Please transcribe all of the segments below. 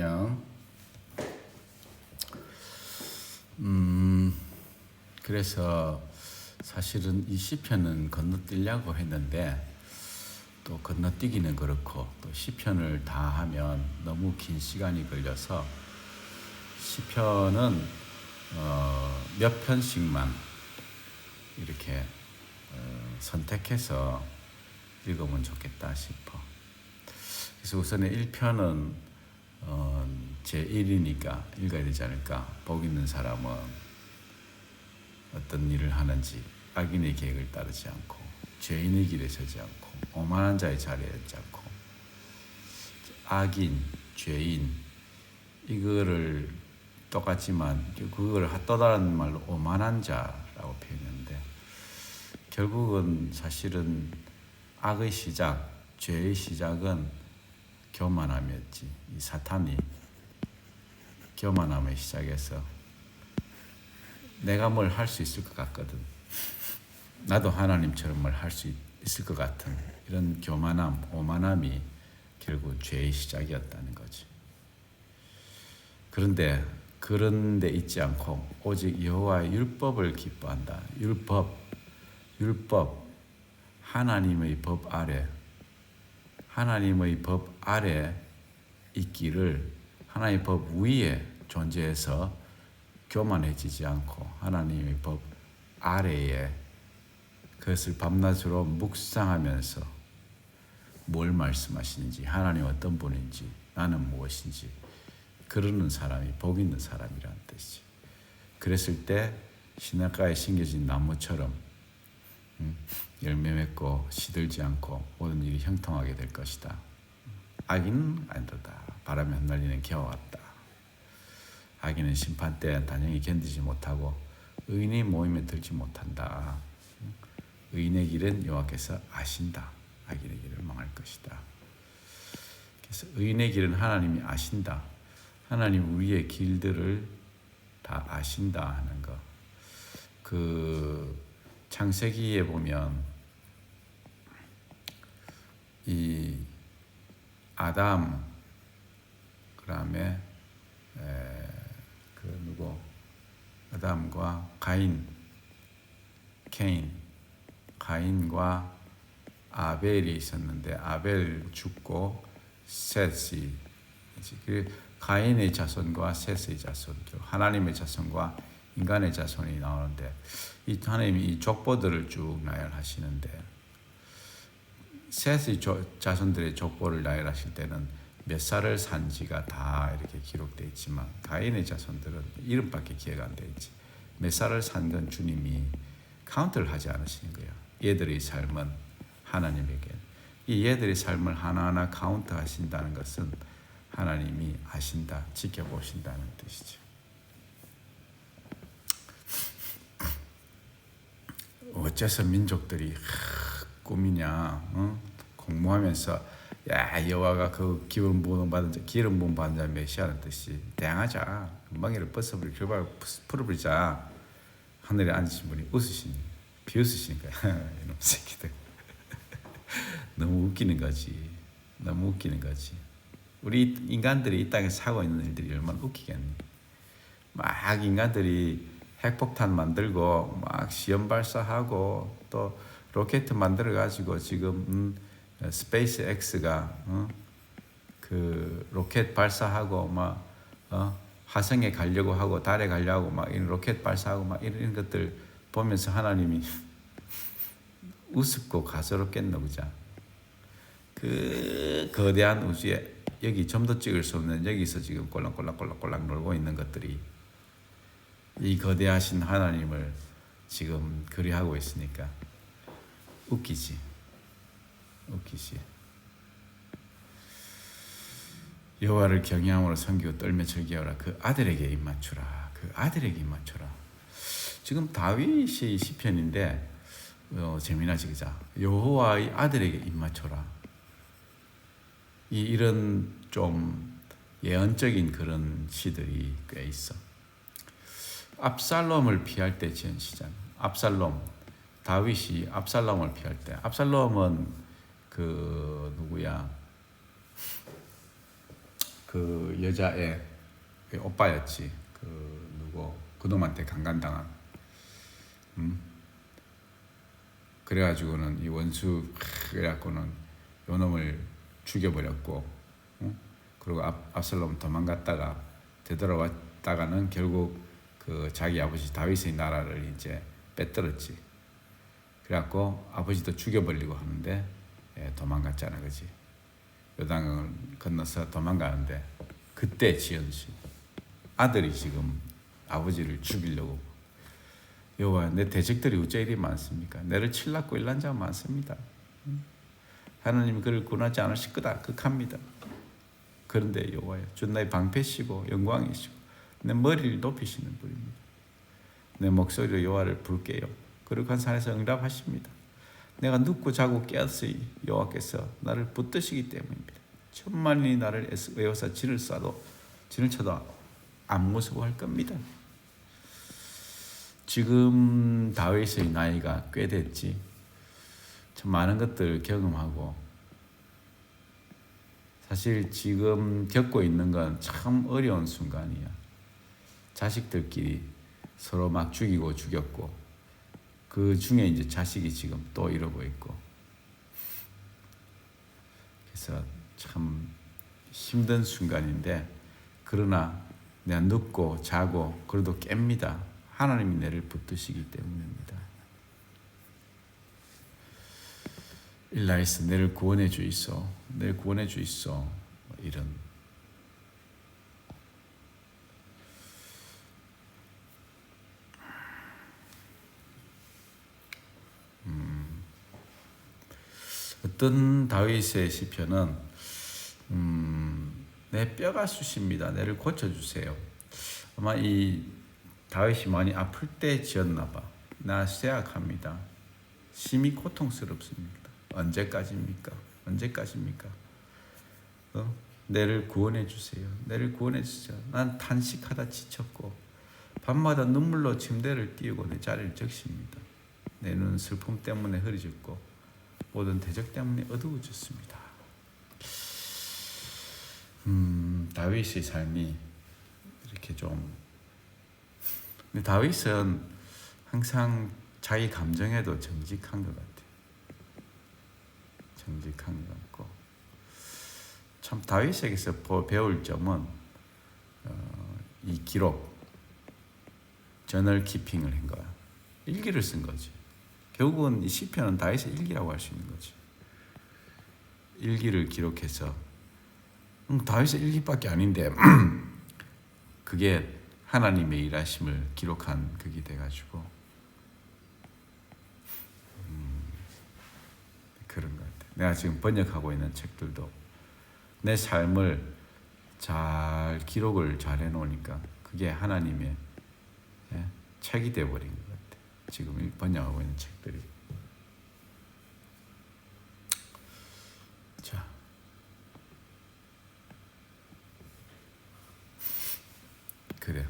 안녕. 그래서 사실은 이 시편은 건너뛰려고 했는데 또 건너뛰기는 그렇고 또 시편을 다 하면 너무 긴 시간이 걸려서 시편은 몇 편씩만 이렇게 선택해서 읽으면 좋겠다 싶어. 그래서 우선에 1편은 제1이니까 읽어야 되지 않을까. 복 있는 사람은 어떤 일을 하는지 악인의 계획을 따르지 않고 죄인의 길에 서지 않고 오만한 자의 자리에 앉지 않고 악인, 죄인 이거를 똑같지만 그걸 또 다른 말로 오만한 자라고 표현했는데 결국은 사실은 악의 시작, 죄의 시작은 교만함이었지. 이 사탄이 교만함을 시작해서 내가 뭘 할 수 있을 것 같거든. 나도 하나님처럼 뭘 할 수 있을 것 같은 이런 교만함, 오만함이 결국 죄의 시작이었다는 거지. 그런데 그런 데 있지 않고 오직 여호와의 율법을 기뻐한다. 율법, 하나님의 법 아래 있기를 하나님의 법 위에 존재해서 교만해지지 않고 하나님의 법 아래에 그것을 밤낮으로 묵상하면서 뭘 말씀하시는지 하나님 어떤 분인지 나는 무엇인지 그러는 사람이 복 있는 사람이라는 뜻이지. 그랬을 때 시냇가에 심겨진 나무처럼 열매 맺고 시들지 않고 모든 일이 형통하게 될 것이다. 악인은 아니도다. 바람에 흩날리는 겨와 같다. 악인은 심판 때 단연히 견디지 못하고 의인의 모임에 들지 못한다. 의인의 길은 여호와께서 아신다. 악인의 길을 망할 것이다. 그래서 의인의 길은 하나님이 아신다. 하나님 우리의 길들을 다 아신다 하는 거. 그 창세기에 보면 이 아담 그다음에 아담과 가인과 아벨이 있었는데 아벨 죽고 셋이 가인의 자손과 셋의 자손, 하나님의 자손과 인간의 자손이 나오는데 이 하나님이 이 족보들을 쭉 나열하시는데 셋의 자손들의 족보를 나열하실 때는 몇 살을 산지가 다 이렇게 기록되어 있지만 가인의 자손들은 이름밖에 기억 안 돼 있지. 몇 살을 산 건 주님이 카운트를 하지 않으시는 거예요. 얘들의 삶은 하나님에게 이 얘들의 삶을 하나하나 카운트 하신다는 것은 하나님이 아신다, 지켜보신다는 뜻이죠. 어째서 민족들이 꿈이냐? 공모하면서 야 여호와가 그 기름 부음 받은 자 메시아라는 뜻이 대항하자. 금방이를 벗어버리고 결발 풀어버리자. 하늘에 앉으신 분이 비웃으시니까 이놈 새끼들. 너무 웃기는 거지. 우리 인간들이 이 땅에 사고 있는 일들이 얼마나 웃기겠니? 막 인간들이 핵폭탄 만들고 막 시험 발사하고 또 로켓 만들어 가지고 지금 스페이스 X가 그 로켓 발사하고 막 화성에 가려고 하고 달에 가려고 막 이런 로켓 발사하고 막 이런 것들 보면서 하나님이 우습고 가소롭겠노 그자. 그 거대한 우주에 여기 점도 찍을 수 없는 여기서 지금 꼴랑꼴랑 놀고 있는 것들이 이 거대하신 하나님을 지금 그리하고 있으니까 웃기지. 여호와를 경외함으로 섬기고 떨며 즐겨하라. 그 아들에게 입맞추라. 지금 다윗이 시편인데 재미나지 그자. 여호와의 아들에게 입맞춰라. 이런 좀 예언적인 그런 시들이 꽤 있어. 압살롬을 피할 때 지은 시잖아. 다윗이 압살롬을 피할 때. 압살롬은 그 그 여자애 그 오빠였지. 그 누구 그놈한테 강간당한. 그래가지고는 이 원수 그래갖고는 요놈을 죽여버렸고, 그리고 압살롬 도망갔다가 되돌아왔다가는 결국 그 자기 아버지 다윗의 나라를 이제 빼들었지. 그래갖고 아버지도 죽여버리고 하는데 도망갔잖아, 그지? 요단강을 건너서 도망가는데 그때 지연씨 아들이 지금 아버지를 죽이려고, 여호와 내 대적들이 어째 이리 많습니까? 내를 칠라고 일난 자가 많습니다. 하나님이 그를 구원하지 않으실 거다 극합니다. 그런데 여호와여, 주 나의 방패시고 영광이시고 내 머리를 높이시는 분입니다. 내 목소리로 여호와를 부를게요. 거룩한 산에서 응답하십니다. 내가 눕고 자고 깨었으니 여호와께서 나를 붙드시기 때문입니다. 천만인이 나를 외워서 진을 쳐도 안 무서워할 겁니다. 지금 다윗의 나이가 꽤 됐지. 참 많은 것들 경험하고, 사실 지금 겪고 있는 건 참 어려운 순간이야. 자식들끼리 서로 막 죽였고, 그 중에 이제 자식이 지금 또 이러고 있고, 그래서 참 힘든 순간인데, 그러나 내가 눕고 자고 그래도 깹니다. 하나님이 내를 붙드시기 때문입니다. 일라에서 내를 구원해 주이소, 내를 구원해 주이소, 이런. 어떤 다윗의 시편은 내 뼈가 쑤십니다. 내를 고쳐주세요. 아마 이 다윗이 많이 아플 때 지었나 봐. 나 쇠약합니다. 심히 고통스럽습니다. 언제까지입니까? 언제까지입니까? 내를 구원해 주세요. 내를 구원해 주세요. 난 탄식하다 지쳤고 밤마다 눈물로 침대를 띄우고 내 자리를 적십니다. 내 눈은 슬픔 때문에 흐려졌고 모든 대적 때문에 어두워졌습니다. 다윗의 삶이 이렇게 좀, 근데 다윗은 항상 자기 감정에도 정직한 것 같아요. 정직한 것 같고, 참 다윗에게서 배울 점은 이 기록, 저널 키핑을 한 거야. 일기를 쓴 거지. 결국은 이 시편은 다윗의 일기라고 할 수 있는 거지. 일기를 기록해서, 다윗의 일기밖에 아닌데 그게 하나님의 일하심을 기록한 그게 돼가지고 그런 것 같아. 내가 지금 번역하고 있는 책들도 내 삶을 잘 기록을 잘 해놓으니까 그게 하나님의 책이 돼버린 것 같아. 지금 번역하고 있는 책들이. 자, 그래.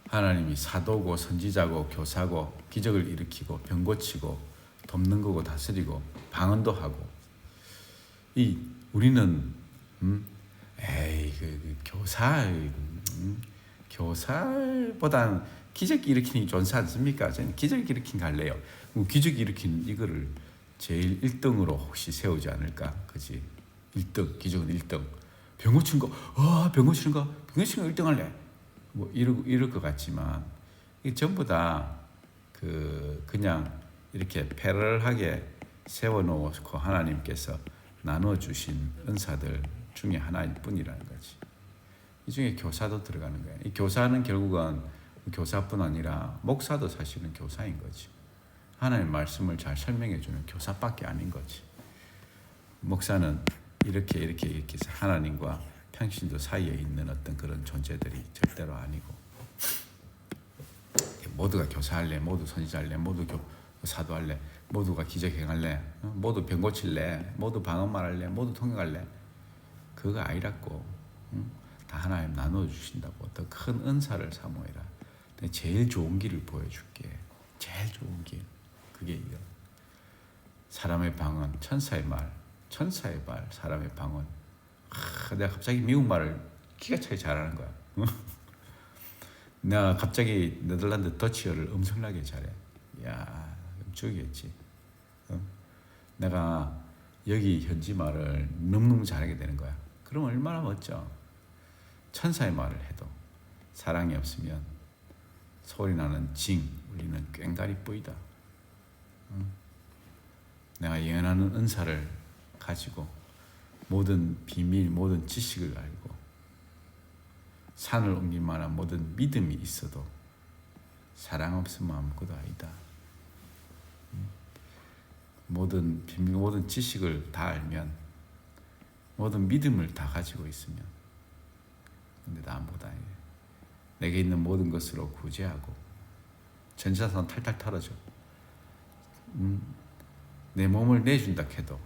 하나님이 사도고 선지자고 교사고 기적을 일으키고 병 고치고 돕는 거고 다스리고 방언도 하고, 우리는 에이 그 교사보다는 기적 일으키는 게 좋지 않습니까? 저는 기적 일으킨 갈래요. 기적 일으키는 이거를 제일 1등으로 혹시 세우지 않을까? 그지? 1등, 기적은 1등. 병 고치는 거, 병 고치는 거 1등 할래. 뭐 이럴 것 같지만 이게 전부 다 그냥 이렇게 패럴하게 세워놓고 하나님께서 나눠주신 은사들 중에 하나일 뿐이라는 거지. 이 중에 교사도 들어가는 거야. 이 교사는 결국은 교사뿐 아니라 목사도 사실은 교사인 거지. 하나님의 말씀을 잘 설명해주는 교사밖에 아닌 거지. 목사는 이렇게 해서 하나님과 평신도 사이에 있는 어떤 그런 존재들이 절대로 아니고, 모두가 교사할래, 모두 선지자할래, 모두 사도할래, 모두가 기적 행할래, 모두 병 고칠래, 모두 방언 말할래, 모두 통역할래, 그거 아니라고. 다 하나님 나눠주신다고. 더 큰 은사를 사모해라. 제일 좋은 길을 보여줄게. 제일 좋은 길, 그게 이거. 사람의 방언, 천사의 말, 사람의 방언, 내가 갑자기 미국말을 기가 차게 잘하는 거야. 내가 갑자기 네덜란드 더치어를 엄청나게 잘해. 야, 죽이겠지. 내가 여기 현지 말을 너무너무 잘하게 되는 거야. 그럼 얼마나 멋져. 천사의 말을 해도 사랑이 없으면 소리나는 징 울리는 꽹과리 뿌이다. 내가 예언하는 은사를 가지고 모든 비밀, 모든 지식을 알고 산을 옮길 만한 모든 믿음이 있어도 사랑 없으면 아무것도 아니다. 모든 비밀, 모든 지식을 다 알면, 모든 믿음을 다 가지고 있으면, 근데 나 아무것도 아니에요. 내게 있는 모든 것으로 구제하고 전자산 탈탈 털어줘. 내 몸을 내준다 해도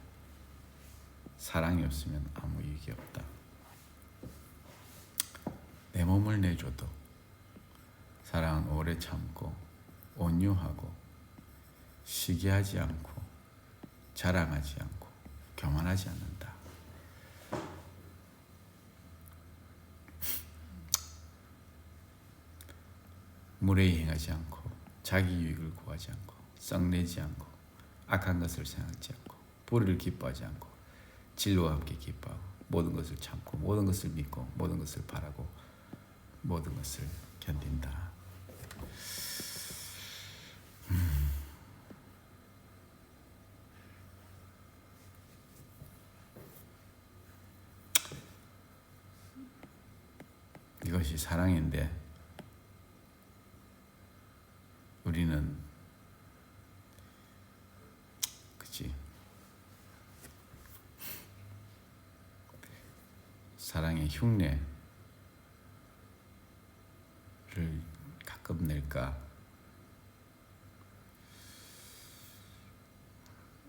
사랑이 없으면 아무 이익이 없다. 내 몸을 내줘도 사랑은 오래 참고 온유하고 시기하지 않고 자랑하지 않고 교만하지 않는다. 무례히 행하지 않고 자기 유익을 구하지 않고 썩내지 않고 악한 것을 생각지 않고 불의를 기뻐하지 않고 진로와 함께 기뻐하고 모든 것을 참고 모든 것을 믿고 모든 것을 바라고 모든 것을 견딘다. 이것이 사랑인데 우리는 그치 사랑의 흉내를 가끔 낼까?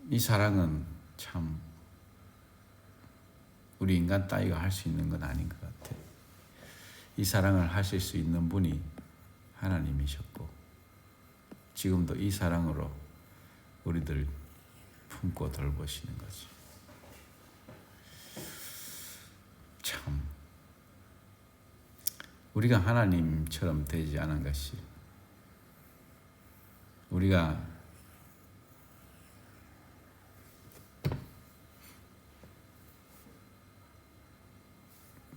이 사랑은 참 우리 인간 따위가 할 수 있는 건 아닌 것 같아. 이 사랑을 하실 수 있는 분이 하나님이셨고 지금도 이 사랑으로 우리들 품고 돌보시는 거지. 참 우리가 하나님처럼 되지 않은 것이 우리가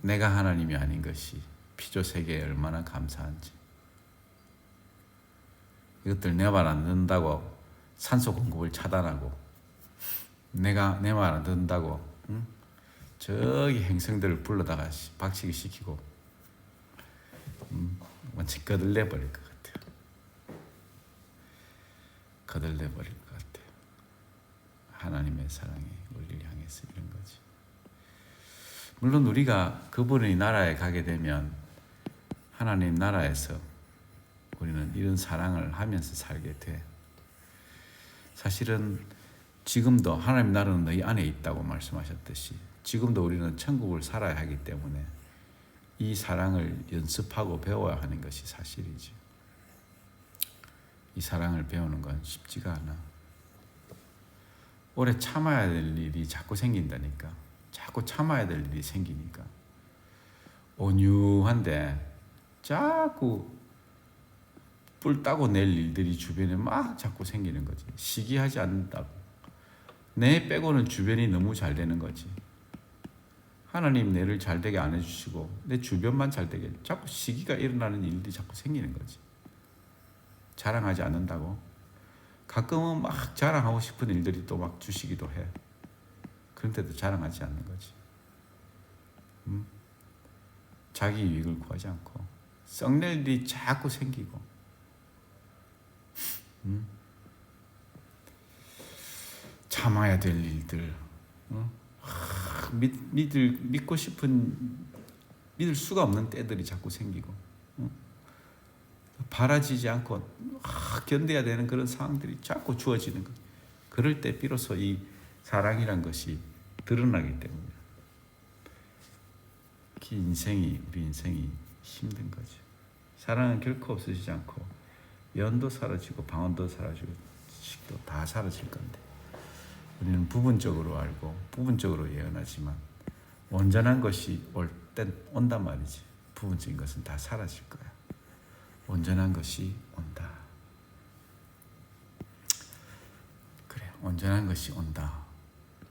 내가 하나님이 아닌 것이 피조 세계에 얼마나 감사한지. 이것들 내 말 안 듣는다고 산소 공급을 차단하고 내가 내 말 안 듣는다고 저기 행성들을 불러다가 박치기 시키고 완전 거들내 버릴 것 같아요. 거들내 버릴 것 같아요. 하나님의 사랑이 우리를 향해서 이런 거지. 물론 우리가 그분의 나라에 가게 되면 하나님 나라에서 우리는 이런 사랑을 하면서 살게 돼. 사실은 지금도 하나님 나라는 너희 안에 있다고 말씀하셨듯이 지금도 우리는 천국을 살아야 하기 때문에 이 사랑을 연습하고 배워야 하는 것이 사실이지. 이 사랑을 배우는 건 쉽지가 않아. 오래 참아야 될 일이 자꾸 생긴다니까. 자꾸 참아야 될 일이 생기니까. 온유한데 자꾸 뿔 따고 낼 일들이 주변에 막 자꾸 생기는 거지. 시기하지 않는다고. 내 빼고는 주변이 너무 잘 되는 거지. 하나님 내를 잘 되게 안 해주시고 내 주변만 잘 되게 자꾸 시기가 일어나는 일들이 자꾸 생기는 거지. 자랑하지 않는다고. 가끔은 막 자랑하고 싶은 일들이 또 막 주시기도 해. 그런데도 자랑하지 않는 거지. 자기 유익을 구하지 않고 썩낼 일이 자꾸 생기고 참아야 될 일들 믿고 싶은 믿을 수가 없는 때들이 자꾸 생기고 바라지지 않고 견뎌야 되는 그런 상황들이 자꾸 주어지는 것. 그럴 때 비로소 이 사랑이란 것이 드러나기 때문에 우리 인생이 힘든 거죠. 사랑은 결코 없어지지 않고 연도 사라지고 방언도 사라지고 지식도 다 사라질 건데 우리는 부분적으로 알고 부분적으로 예언하지만 온전한 것이 올 땐 온단 말이지. 부분적인 것은 다 사라질 거야. 온전한 것이 온다. 그래, 온전한 것이 온다.